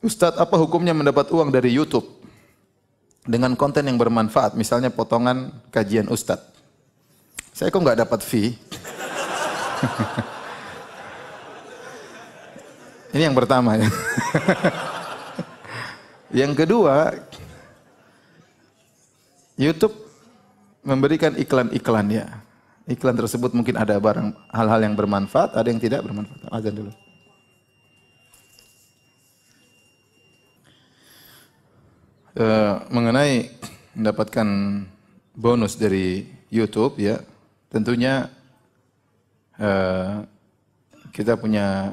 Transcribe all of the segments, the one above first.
Ustadz, apa hukumnya mendapat uang dari YouTube dengan konten yang bermanfaat, misalnya potongan kajian Ustadz? Saya kok nggak dapat fee? Ini yang pertama ya. Yang kedua, YouTube memberikan iklan-iklan ya. Iklan tersebut mungkin ada barang hal-hal yang bermanfaat, ada yang tidak bermanfaat. Azan dulu. Mengenai mendapatkan bonus dari YouTube ya, tentunya kita punya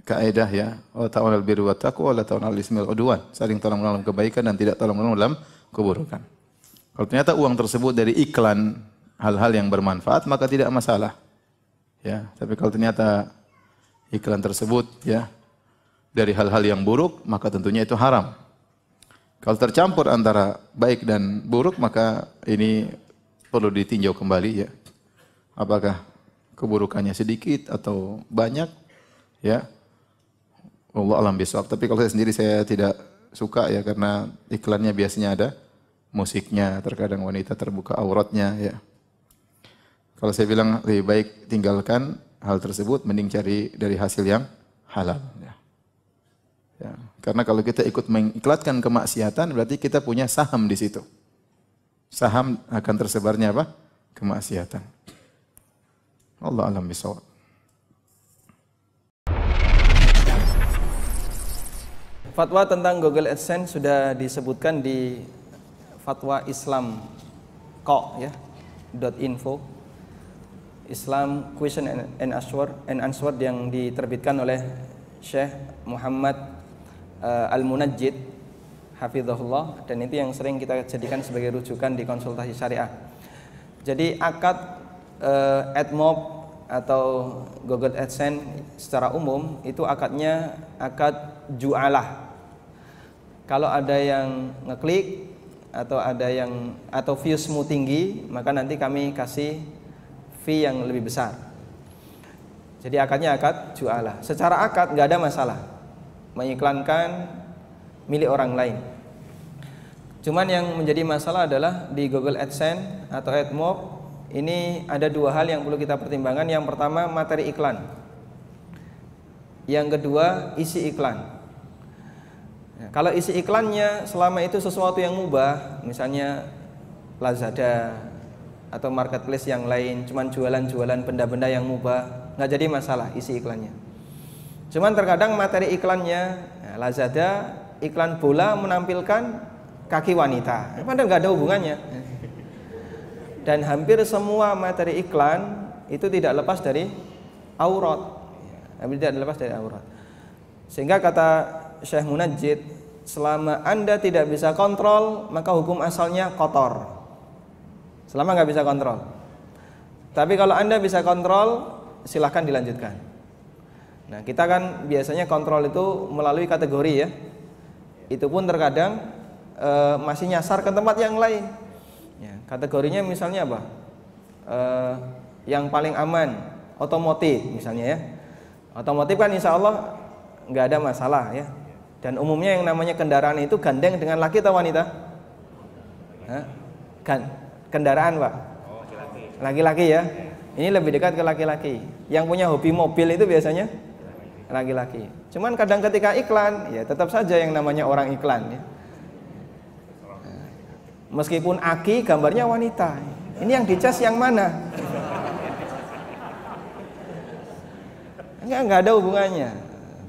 kaidah ya, wa ta'awunal birri wat taqwa wa la ta'awunal ismi wal udwan, saling tolong menolong kebaikan dan tidak tolong menolong dalam keburukan. Kalau ternyata uang tersebut dari iklan hal-hal yang bermanfaat, maka tidak masalah. Ya, tapi kalau ternyata iklan tersebut ya dari hal-hal yang buruk, maka tentunya itu haram. Kalau tercampur antara baik dan buruk, maka ini perlu ditinjau kembali ya. Apakah keburukannya sedikit atau banyak? Ya. Allah alam bisawab. Tapi kalau saya sendiri saya tidak suka ya, karena iklannya biasanya ada musiknya, terkadang wanita terbuka auratnya ya. Kalau saya bilang lebih baik tinggalkan hal tersebut, mending cari dari hasil yang halal ya. Ya, karena kalau kita ikut mengiklatkan kemaksiatan, berarti kita punya saham di situ. Saham akan tersebarnya apa? Kemaksiatan. Allah alam bisawab. Fatwa tentang Google AdSense sudah disebutkan di fatwa Islam ya, .info. Islam Question and Answer yang diterbitkan oleh Syekh Muhammad Al-Munajjid hafizahullah, dan itu yang sering kita jadikan sebagai rujukan di konsultasi syariah. Jadi akad AdMob atau Google AdSense secara umum itu akadnya akad ju'alah. Kalau ada yang ngeklik atau viewsmu tinggi, maka nanti kami kasih fee yang lebih besar. Jadi akadnya akad ju'alah. Secara akad nggak ada masalah mengiklankan milik orang lain. Cuman yang menjadi masalah adalah di Google AdSense atau AdMob ini ada dua hal yang perlu kita pertimbangkan. Yang pertama, materi iklan. Yang kedua, isi iklan. Ya, kalau isi iklannya selama itu sesuatu yang mubah, misalnya Lazada atau marketplace yang lain, cuman jualan-jualan benda-benda yang mubah, nggak jadi masalah isi iklannya. Cuman terkadang materi iklannya, ya, Lazada iklan bola menampilkan kaki wanita, padahal nggak ada hubungannya. Dan hampir semua materi iklan itu tidak lepas dari aurat, tidak lepas dari aurat. Sehingga kata Syekh Munajjid, selama Anda tidak bisa kontrol, maka hukum asalnya kotor. Selama nggak bisa kontrol. Tapi kalau Anda bisa kontrol, silahkan dilanjutkan. Nah, kita kan biasanya kontrol itu melalui kategori ya. Itu pun terkadang masih nyasar ke tempat yang lain. Ya, kategorinya misalnya apa? Yang paling aman, otomotif misalnya ya. Otomotif kan insya Allah nggak ada masalah ya. Dan umumnya yang namanya kendaraan itu gandeng dengan laki atau wanita? Kendaraan Pak? Laki-laki ya. Ini lebih dekat ke laki-laki. Yang punya hobi mobil itu biasanya laki-laki. Cuman kadang ketika iklan, ya tetap saja yang namanya orang iklan ya. Meskipun aki gambarnya wanita. Ini yang dicas yang mana? Enggak ada hubungannya.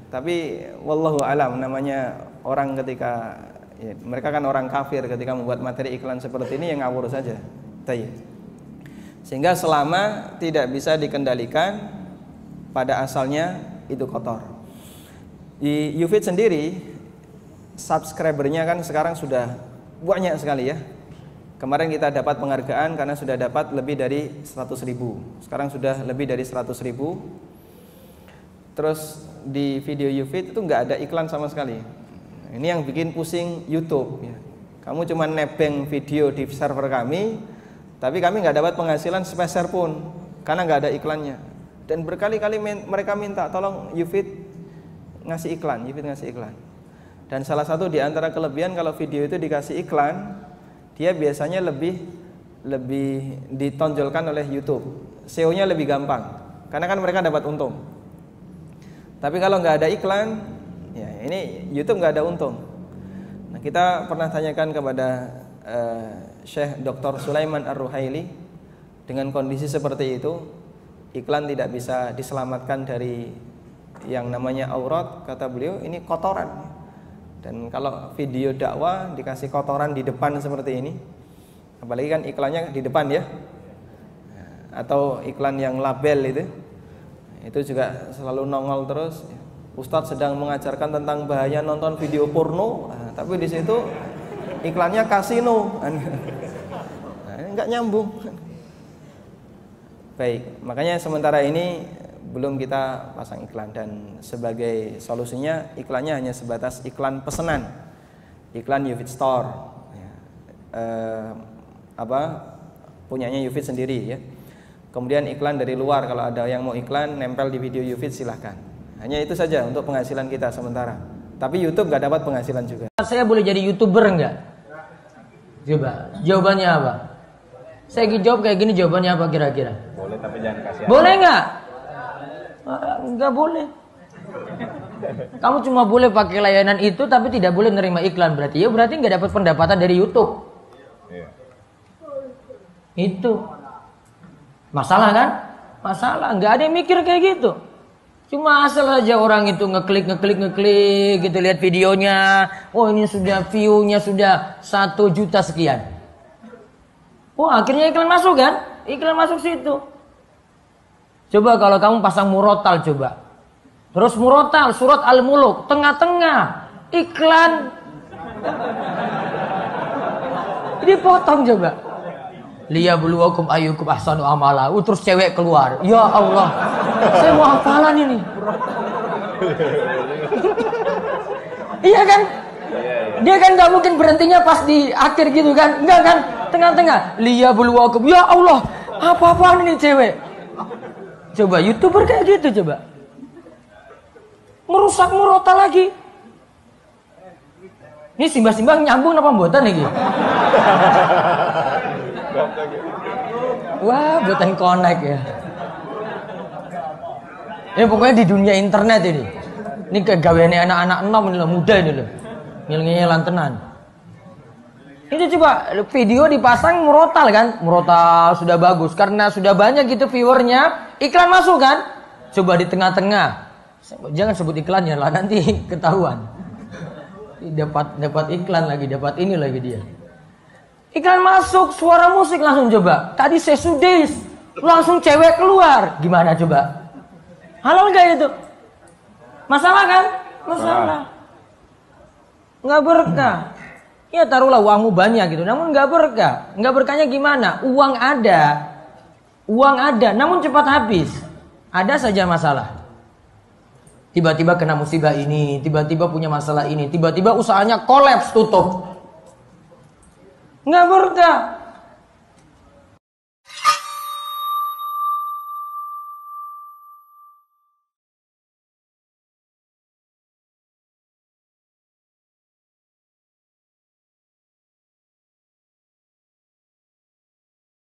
Tapi wallahu alam, namanya orang ketika ya, mereka kan orang kafir, ketika membuat materi iklan seperti ini yang ngawur saja. Sehingga selama tidak bisa dikendalikan, pada asalnya itu kotor. Di YouFit sendiri subscribernya kan sekarang sudah banyak sekali ya. Kemarin kita dapat penghargaan karena sudah dapat lebih dari 100.000. Sekarang sudah lebih dari 100.000. Terus di video YouFit itu nggak ada iklan sama sekali. Ini yang bikin pusing YouTube ya. Kamu cuma nebeng video di server kami, tapi kami nggak dapat penghasilan sepeser pun karena nggak ada iklannya. Dan berkali-kali mereka minta tolong YouFit ngasih iklan, YouFit ngasih iklan. Dan salah satu di antara kelebihan kalau video itu dikasih iklan, dia biasanya lebih ditonjolkan oleh YouTube. SEO-nya lebih gampang, karena kan mereka dapat untung. Tapi kalau nggak ada iklan, ya ini YouTube nggak ada untung. Nah, kita pernah tanyakan kepada Syekh Dr. Sulaiman Ar-Ruhaili, dengan kondisi seperti itu, iklan tidak bisa diselamatkan dari yang namanya aurat. Kata beliau, ini kotoran. Dan kalau video dakwah dikasih kotoran di depan seperti ini, apalagi kan iklannya di depan ya, atau iklan yang label itu juga selalu nongol terus. Ustadz sedang mengajarkan tentang bahaya nonton video porno, tapi di situ iklannya kasino, nggak nyambung. Baik, makanya sementara ini belum kita pasang iklan, dan sebagai solusinya iklannya hanya sebatas iklan pesanan, iklan Yufid Store, punyanya Yufid sendiri ya. Kemudian iklan dari luar, kalau ada yang mau iklan nempel di video Yufid silahkan. Hanya itu saja untuk penghasilan kita sementara. Tapi YouTube nggak dapat penghasilan juga. Saya boleh jadi YouTuber nggak? Coba, jawabannya apa? Saya jawab kayak gini, jawabannya apa kira-kira? Boleh, tapi jangan kasih. Boleh nggak? Nggak boleh. Kamu cuma boleh pakai layanan itu, tapi tidak boleh nerima iklan. Berarti nggak dapat pendapatan dari YouTube. Iya. Itu masalah kan? Masalah. Nggak ada yang mikir kayak gitu. Cuma asal aja orang itu ngeklik gitu, lihat videonya. Oh, ini sudah view-nya sudah 1 juta sekian. Oh, akhirnya iklan masuk kan? Iklan masuk situ. Coba kalau kamu pasang murotal coba. Terus murotal surat Al-Muluk, tengah-tengah iklan. Dipotong coba. Liyabluwakum ayyukum ahsanu amala. Terus cewek keluar. Ya Allah. Saya mau hafalan ini. Iya kan? Dia kan nggak mungkin berhentinya pas di akhir gitu kan? Enggak kan? Tengah-tengah. Liyabluwakum. Ya Allah. Apa-apaan ini cewek? Coba YouTuber kayak gitu coba. Merusak murotal lagi. Ini simbah-simbah nyambung apa mboten iki? Wah, buatan connect ya. Ini pokoknya di dunia internet ini. Ini kegaweane anak-anak enom ini loh, muda ini loh. Ngil-ngilan tenan. Itu coba video dipasang murotal kan? Murotal sudah bagus karena sudah banyak gitu viewernya, iklan masuk kan? Coba di tengah-tengah. Jangan sebut iklannya lah, nanti ketahuan. Dapat iklan lagi, dapat ini lagi dia. Iklan masuk, suara musik langsung coba. Tadi sesudis, langsung cewek keluar. Gimana coba? Halal gak itu? Masalah kan? Masalah. Nggak berkah. Ya taruhlah uangmu banyak gitu, namun nggak berkah. Nggak berkahnya gimana? Uang ada, namun cepat habis. Ada saja masalah. Tiba-tiba kena musibah ini, tiba-tiba punya masalah ini, tiba-tiba usahanya kolaps, tutup. Nggak berkah.